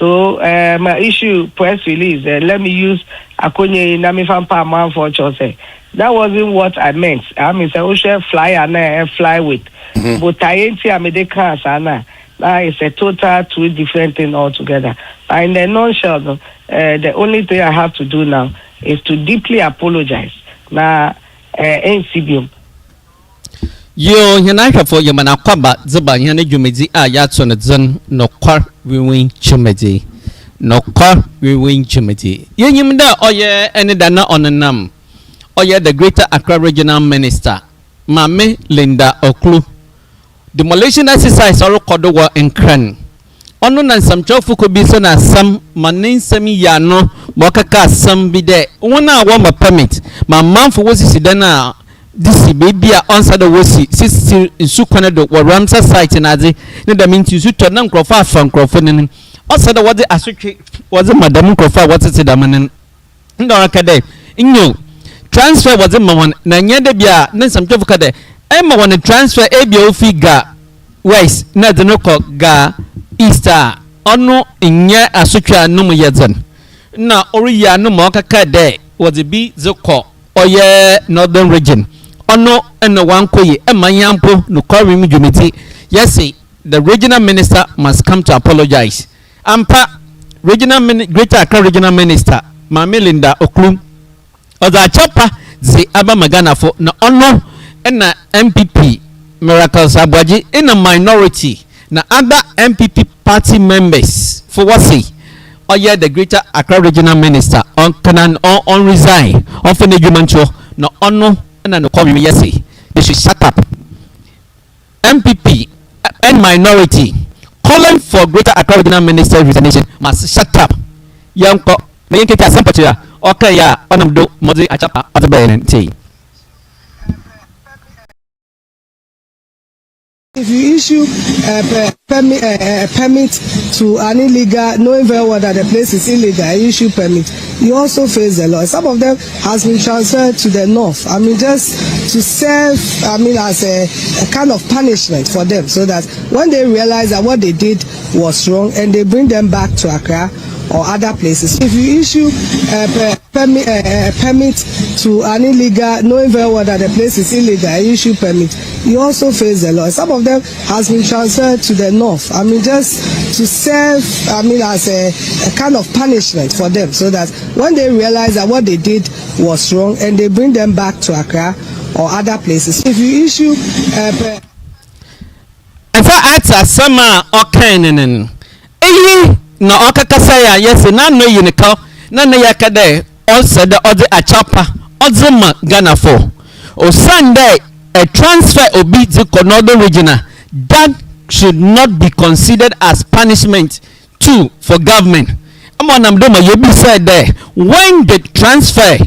So my issue press release. Let me use Akonye Namifampa man for chose. That wasn't what I meant. I mean, say fly and fly with. But I made the cars and that is a total two different thing altogether. In the nutshell, the only thing I have to do now is to deeply apologize. Now, NCBM. Yo, Yanaka for your manakaba, Zaba, Yana Jumedi, Yatson, Zun, no car, we win Chumedi. No car, we win Chumedi. Yimda, oh yeah, any dana on a num. Oh yeah, the Greater Accra Regional Minister, Mame Linda Oklu. Demolition exercise all Kodowa and Kran. Ono na samchofu ko bi so na sam manin sami ya no mokaka sam bi de wona wa ma permit ma manfo wosi de na this baby a onsa the wosi sisi nsu kwana do wa ramsa site na ade ne da minti su to na nkrofo afa nkrofo ne osa da wode asotwe wode madam nkrofo a wotete da manen ndo aka de inyo transfer wode ma na nya de bia ne samchofu ka de e ma won transfer e bia ofi ga west na de no ko ga Easter ono inye asotwa num yedzen na oriya no mo kaka de was be zeko oye northern region ono eno wankoye emanyampo no kwari mi dwumeti yes the regional minister must come to apologize ampa Greater Accra regional minister Mame Linda Oklu oza chapa zi aba magana fo na ono ena MPP Miracles Abwaji in a minority na other MPP party members for what say or yeah the Greater Accra regional minister on canon on resign on for nejumancho no ono na no come yes they should shut up. MPP and minority calling for Greater Accra regional minister resignation must shut up. Yanko me yake ta san patia okay ya onamdo modi achapa atbayen. If you issue a permit to an illegal, knowing very well that the place is illegal, you issue permit, you also face the law. Some of them has been transferred to the north. I mean, just to serve, I mean, as a kind of punishment for them, so that when they realize that what they did was wrong, and they bring them back to Accra or other places. If you issue a permit to an illegal, knowing very well that the place is illegal, you issue permit, you also face the law. Some of them has been transferred to the north. I mean, just to serve, I mean, as a kind of punishment for them, so that when they realize that what they did was wrong, and they bring them back to Accra or other places. If you issue if I ask summer okay na okakasa ya yes na no yinika na na yakade also the other achapa ozema Ghana for o Sunday a transfer obi to northern regional that should not be considered as punishment too for government. Amonamdoma yebi said there when the transfer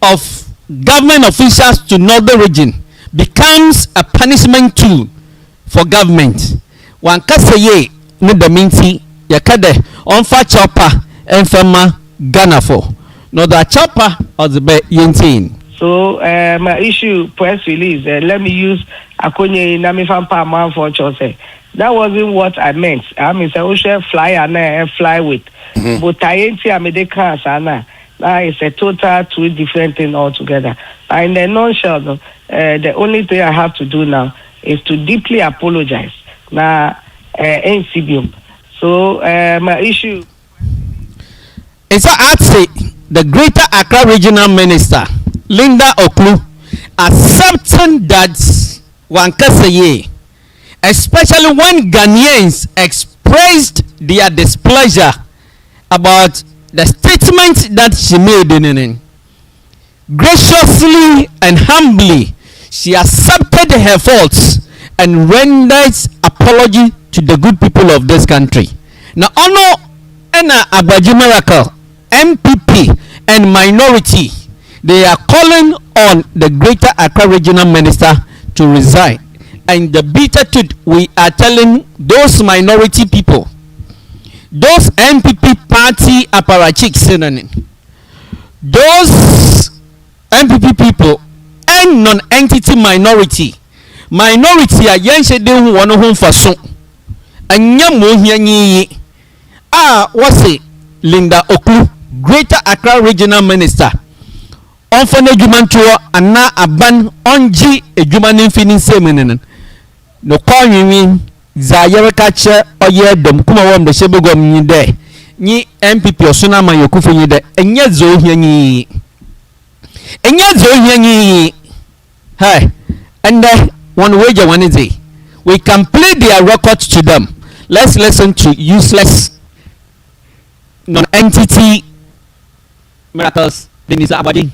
of government officials to northern region becomes a punishment too for government one kaseye no the minti yakade onfa chopper enfema Ghana for no that chopper or the be yentin. So my issue press release. Let me use Akonye Namifampa man for chose. That wasn't what I meant. I mean, say fly and fly with. But I made the cars and that is a total two different thing altogether. In the nutshell, the only thing I have to do now is to deeply apologize. Now, NCBM. So my issue. And so I'd say the Greater Accra Regional Minister Linda Oklu accepting that one kaseye, especially when Ghanaians expressed their displeasure about the statement that she made in graciously and humbly she accepted her faults and rendered apology to the good people of this country. Now, Ono and Abaji Miracle, MPP and minority, they are calling on the Greater Accra Regional Minister to resign. And the bitter truth, we are telling those minority people, those MPP party apparatchiks, those MPP people and non-entity minority are yense de hu wono hu faso anya mo hia nyi what's it? Linda Oklu, Greater Accra Regional Minister. On for the human tour and now a ban on G a human infinite semen. No calling me Zayara catcher or ye dom kuma wam the Shebogom ni day. Ni MPP or Sunama Yokufu ni de and yet zo ni. And yet zo ni. Hey, and one wager one is we can play their records to them. Let's listen to useless non-entity miracles. Denise Abadi.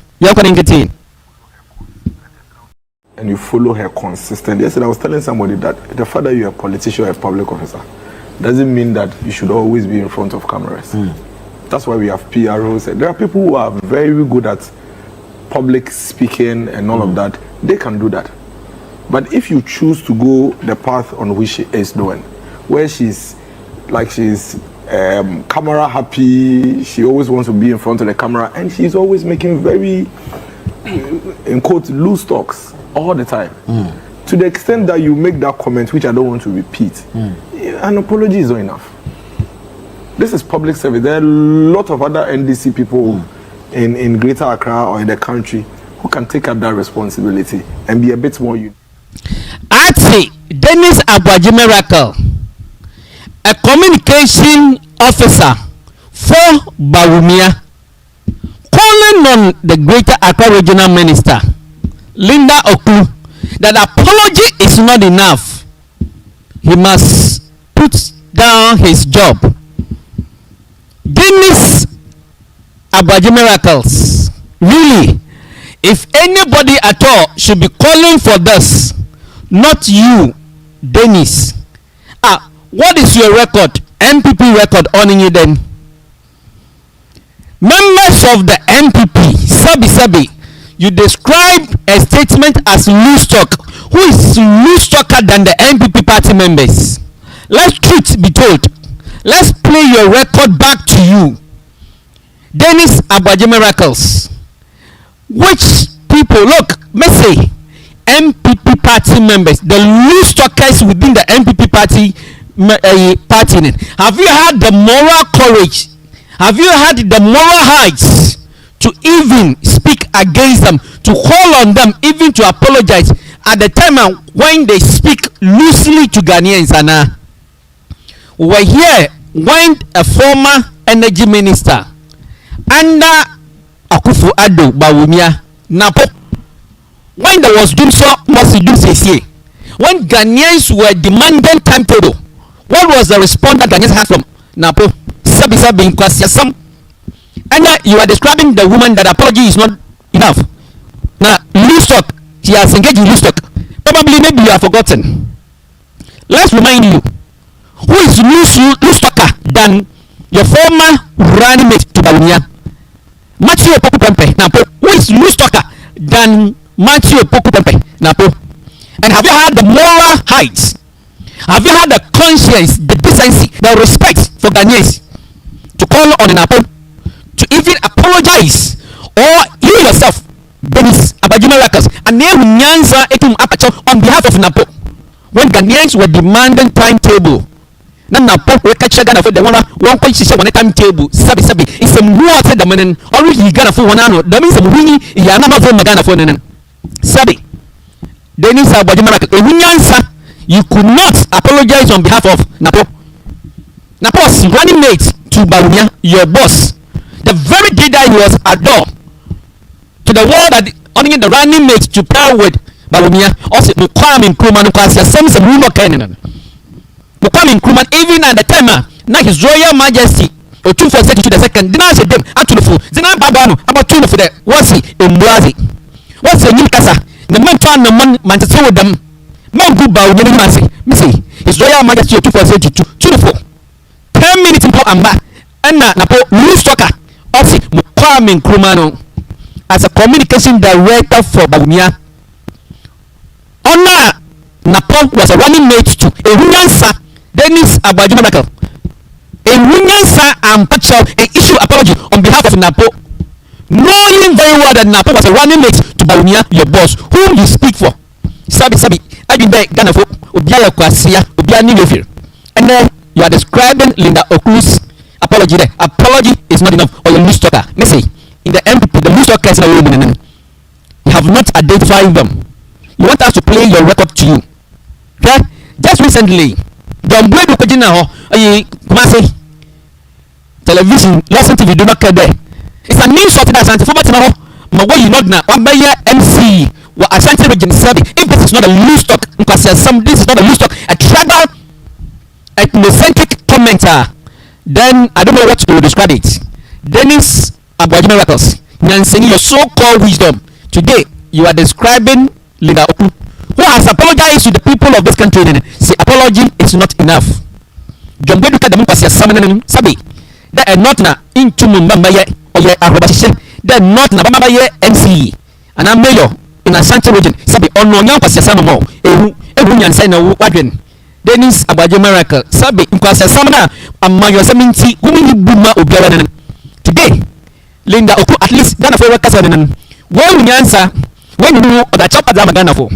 And you follow her consistently. Yesterday I was telling somebody that the fact that you're a politician or a public officer doesn't mean that you should always be in front of cameras. That's why we have PROs. There are people who are very good at public speaking and all of that. They can do that. But if you choose to go the path on which she is doing, where she's camera happy, she always wants to be in front of the camera, and she's always making very, in quote, loose talks all the time. To the extent that you make that comment, which I don't want to repeat, an apology is not enough. This is public service. There are a lot of other NDC people in Greater Accra or in the country who can take up that responsibility and be a bit more unique. I'd say Dennis Abwaji Miracle, a communication officer for Bawumia, calling on the Greater Accra Regional Minister, Linda Oklu, that apology is not enough. He must put down his job. Dennis Abwaji Miracles, really, if anybody at all should be calling for this, not you, Dennis. What is your record, MPP record on you then? Members of the MPP, Sabi, you describe a statement as loose talk. Who is loose talker than the MPP party members? Let truth be told. Let's play your record back to you. Dennis Abwaji Miracles. Which people, look, let's say, MPP party members, the loose talkers within the MPP party, have you had the moral courage? Have you had the moral heights to even speak against them, to call on them, even to apologize at the time when they speak loosely to Ghanaians? And we were here when a former energy minister under Akufo Addo Bawumia Napo, when there was doing so much to do say, when Ghanaians were demanding timetable, what was the response that Ghanaians had from Napo? Sabi in Kwasiasam. And you are describing the woman that apology is not enough. Now, loose talk, she has engaged in loose talk. Probably, maybe you have forgotten. Let's remind you, who is loose talker than your former running mate to Bawumia? Matthew Opoku Pempe, Napo. Who is loose talker than Matthew Opoku Pempe, Napo? And have you had the moral heights? Have you had the conscience, the decency, the respect for Ghanaians to call on Napo, to even apologize, or you yourself, Dennis Abwaji Miracles, and Nyanza Etum Apacho on behalf of Napo, when Ghanaians were demanding timetable? Now Napo we catch Ghana for the one point she one timetable. Sabi it's a more said the man already Ghana for one anno. That means winning Yana for Ghana for nene. Sabi Dennis Abwaji Miracles, Nyanza, you could not apologize on behalf of Napo. Napo was running mate to Bawumia, your boss. The very day that he was adored to the world that only the running mate to pair with Bawumia, also Mukwame Nkrumah, some rumor canon. Mukwame Nkrumah, even at the time, now his Royal Majesty, or 242 the second, did not say them, Antonio, Zena Babano, about 2 for the what's he in Brazil. What's the new casa? The man trying the man to with them. No good bow, Missy, his Royal Majesty, 242, 2 10 minutes in Port and back, and Napo, loose talker, also Mukwame Nkrumah, as a communication director for Bawumia. Honor Napo was a running mate to a Nyansa, Dennis Abwaji Miracle. A Nyansa and Pacho and issue apology on behalf of Napo, knowing very well that Napo was a running mate to Bawumia, your boss, whom you speak for. Sabi, I've been there, Ghana for Obiya Kwasia, Obiya Nilofir. And then you are describing Linda Oklu's apology there. Apology is not enough. Or you loose talker. Let's say in the MPP, the loose talkers are women. You have not identified them. You want us to play your record to you. Okay? Just recently, John Boy Kojina Kumasi television, listen TV, do not care there. It's a new sort of Asante. For what you know now, one by MC, what Asante region serving. If this is not a loose talk, because this is not a loose talk, a tribal, ethnocentric commenter, then I don't know what to describe it. Dennis Abwaji Miracles, Nyanseni, your so-called wisdom. Today, you are describing Linda Oku, who has apologized to the people of this country. Say apology is not enough. John Boy look at the Mukwasi Sabi. That are not na into Mumbaye or ye Arobashe. They are not na Bamaye MCE. And I'm mayor in Asante region. Sabi on no young Pasasamo. Everyone say no wadrin. Dennis Abajo Miracle. Sabi in Pasasama among your 70 women Buma Ugaran. Today, Linda Oku at least Ghana for Casanan. When you answer, when you know that chop at Ghana for.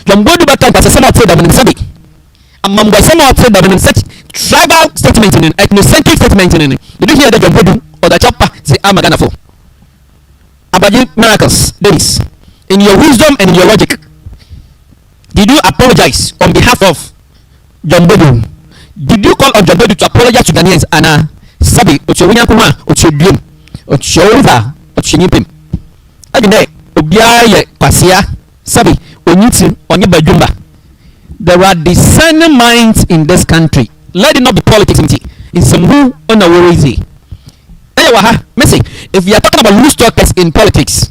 From Bodu Batan Pasasama said that Sabi. Among the same outside that in such tribal statement in ethnocentric statement in. Did you hear that Bodu or the chopper say I'm a Ghana for? Abaji Miracles, Dennis, in your wisdom and in your logic, did you apologize on behalf of John Bodu? Did you call on John Bodu to apologize to Ghanaians? Anna Sabi, Ochowinya Kuma, Ochodum, Ochova, Ochinipim. Again, Obiaye Kwasia, Sabi, Onyiti, Onyeba. There are discerning minds in this country. Let it not be politics. It's some who on a worry. If we are talking about loose talkers in politics,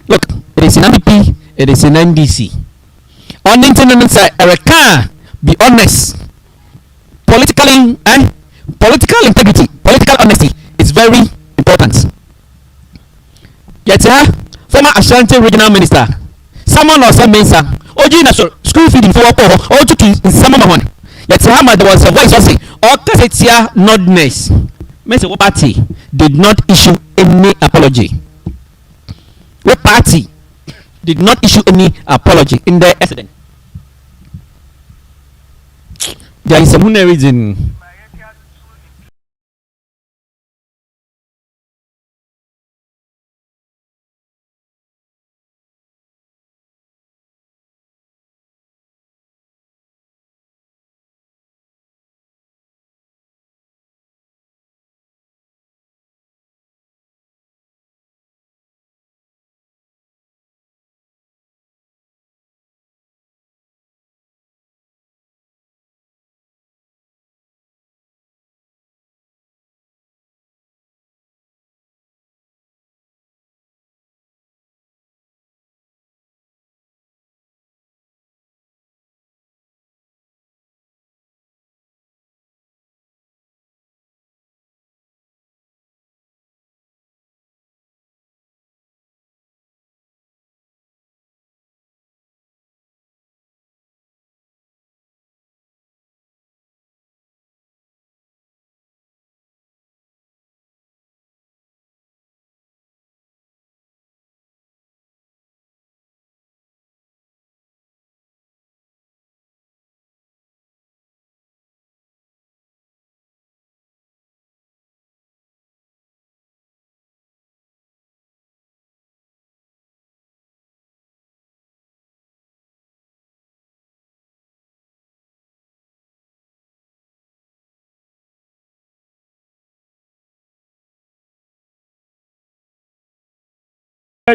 look, it is in MPP, it is in NDC. On the internet side, Erica, be honest. Politically, political integrity, political honesty is very important. Yet, former Ashanti regional minister, someone or some minister, Oji na school feeding for or to some one. Yet there was a voice saying, or Kassetia nodness. Mr. Party did not issue any apology. What party did not issue any apology in the incident? There is a reason.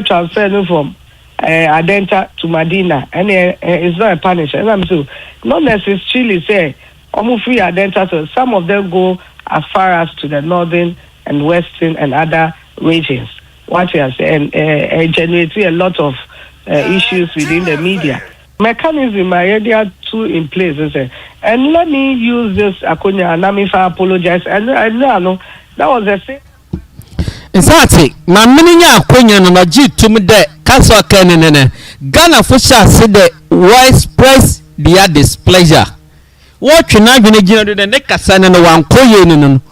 Transferring from Adenta to Medina, and it's not a punishment. I'm so not necessarily say almost free Adenta, so some of them go as far as to the northern and western and other regions. What you are saying generating a lot of issues within the media. Mechanism I already had two in place, and let me use this Akonya Anamifa apologize. And I know that was the same. Exactly. My meaning Akonya no ji to me de kaso kenene. Ghana Fusha said the express their displeasure. What you now gonna do the nekasana no wan koye no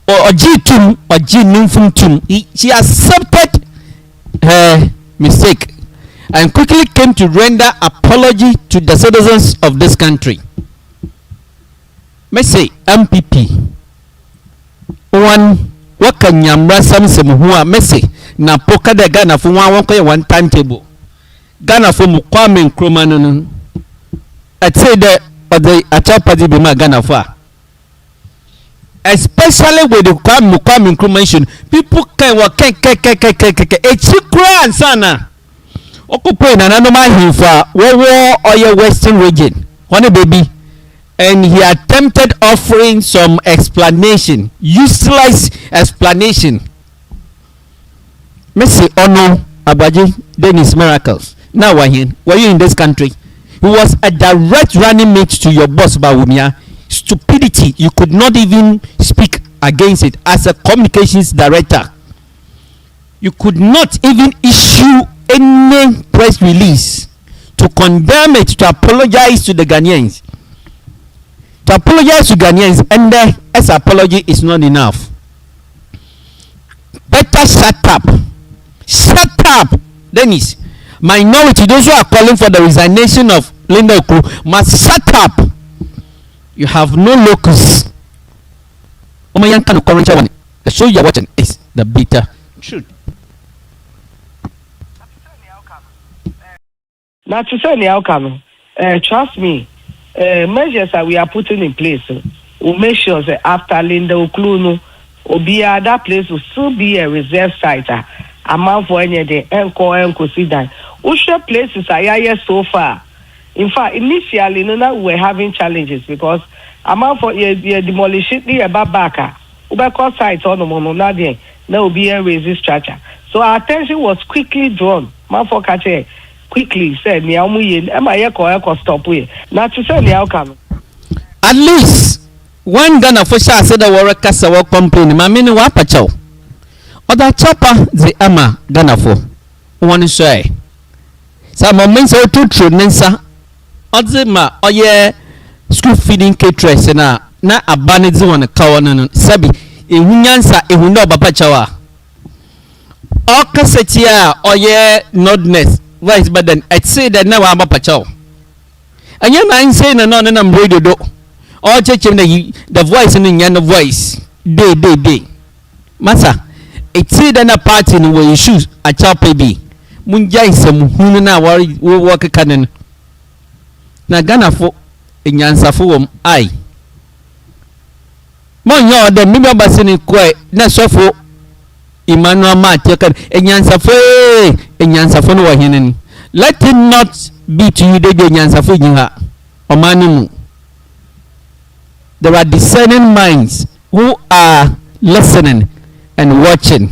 or ji tum or ji numfum tum. She accepted her mistake and quickly came to render apology to the citizens of this country. May say MPP, one wakanyamra samsem ho a message na poka de Ghana for one timetable Ghana for mu Kwame Nkrumah no I say that the achapadi be ma Ghana for especially with the Kwame Nkrumah people can work echikura ansana occupy na normal hifa wo oil western region one baby and he attempted offering some explanation, useless explanation. Messi Ono Abaji Dennis Miracles. Now were you in this country? He was a direct running mate to your boss Bawumia. Stupidity, you could not even speak against it as a communications director. You could not even issue any press release to condemn it, to apologize to the Ghanaians. To apologize to Ghanaians, and as apology is not enough. Better shut up. Shut up, Dennis. Minority, those who are calling for the resignation of Linda Okru must shut up. You have no locus. The show you're watching is the bitter truth. Now to say the outcome, trust me. Measures that we are putting in place will make sure that after Linda Oklu that place will still be a reserve site. Amount for any day and consider which places are here so far. In fact, initially we're having challenges because amount for demolition the babaka ubeko site on the mononade there will be a resist structure. So our attention was quickly drawn. Man for catch quickly said stop we now to say the outcome. At least one Ghana for sure said the war cast our complain mamini wapacho other chopper the ama Ghana for one say some moments or two true nensa odzima oye school feeding caterers na abanizi one kawana sabi ehunyansa ehunda bapachawa o kasetia oye nodness vice but then I say that now I'm a pacho. And you mind saying no I'm radio do. All checking the voice in the voice. Day. Massa, it's say that a party in where you shoes a chop baby. Munjai some who now worry will work a cannon. Na Ghana for in Yansa for I. Monyo the member basin quite not so for Emmanuel Matakan and Yansafo no wahinen. Let it not be to you the Yansafo yiha Omanu. There are discerning minds who are listening and watching.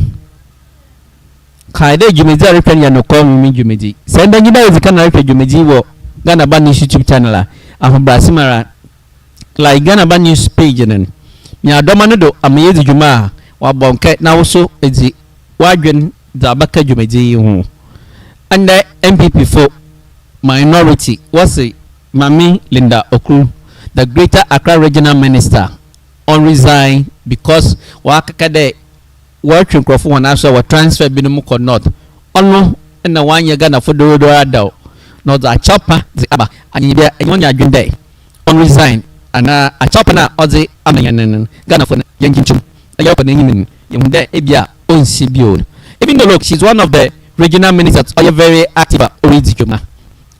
Kaide Jumezi repen ya no call me Jumezi. Send you know if you can repen Jumezi wo Ghana Ban YouTube channel Brasimara like Ghana Ban news page nen. Nya domano do amezi juma wa bonke na also ezi wadwen da baka Jumezi ho. And the MPP for minority was a Mami Linda Okru, the Greater Accra Regional Minister, on resign because wakakade working for one after wa transfer binumuko not. Ono and the 1 year Ghana for the road or not the chopper the aba and you there on your day on resign and a chopper na ozi amayan Ghana for yankinchum a yopening in there ebia on CBO. Even though look she's one of the regional ministers are very active already juma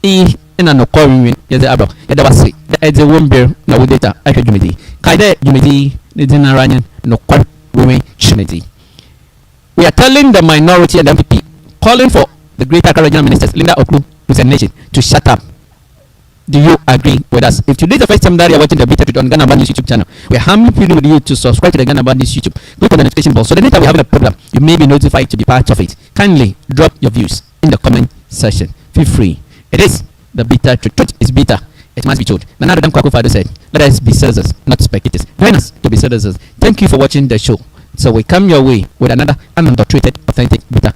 in an occurring yes abro yeah was as a womber na with data I should jumedi kaide jumedi the general no kwar women trinity. We are telling the minority and MPP calling for the greater regional ministers Linda Okru Resignation to shut up. Do you agree with us? If today is the first time that you are watching the Bitter Truth on Ghana Bandits YouTube channel, we are humbly pleading with you to subscribe to the Ghana Bandits YouTube. Click on the notification bell so that anytime we have a program, you may be notified to be part of it. Kindly drop your views in the comment section. Feel free. It is the Bitter Truth. Truth is bitter. It must be told. Nana Adam Kwaku Father said, let us be citizens, not spectators. Join us to be citizens. Thank you for watching the show. So we come your way with another unadulterated, authentic, bitter